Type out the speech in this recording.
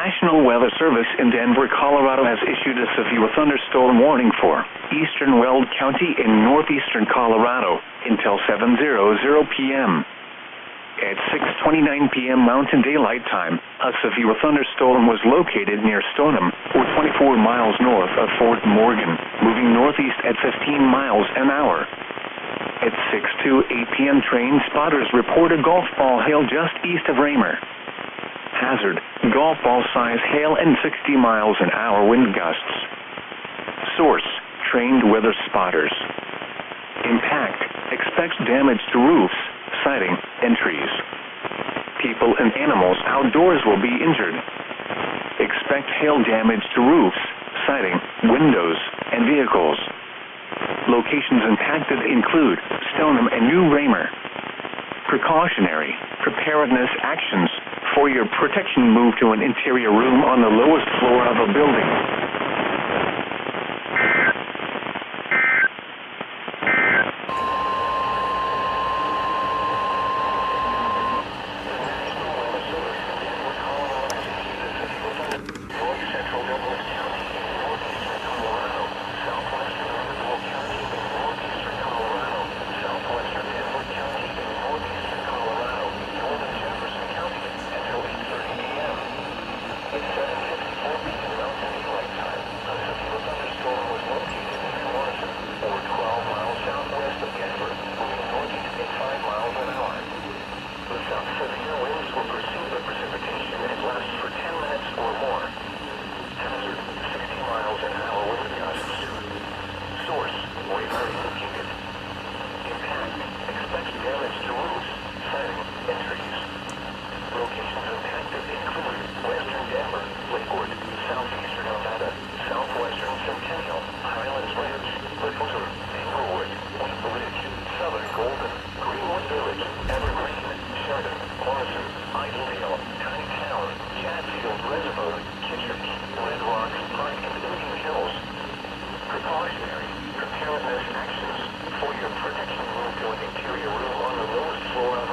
National Weather Service in Denver, Colorado has issued a severe thunderstorm warning for eastern Weld County in northeastern Colorado until 7:00 p.m. At 6:29 p.m. Mountain Daylight Time, a severe thunderstorm was located near Stoneham, or 24 miles north of Fort Morgan, moving northeast at 15 miles an hour. At 6 to 8 p.m. train spotters report a golf ball hail just east of Raymer. Hazard, golf ball size hail and 60 miles an hour wind gusts. Source, trained weather spotters. Impact, expects damage to roofs, siding, and trees. People and animals outdoors will be injured. Expect hail damage to roofs, siding, windows, and vehicles. Locations impacted include Stoneham and New Raymer. Precautionary preparedness actions. For your protection, move to an interior room on the lowest floor of a building. Precautionary preparedness actions. For your protection, move to an interior room on the lowest floor of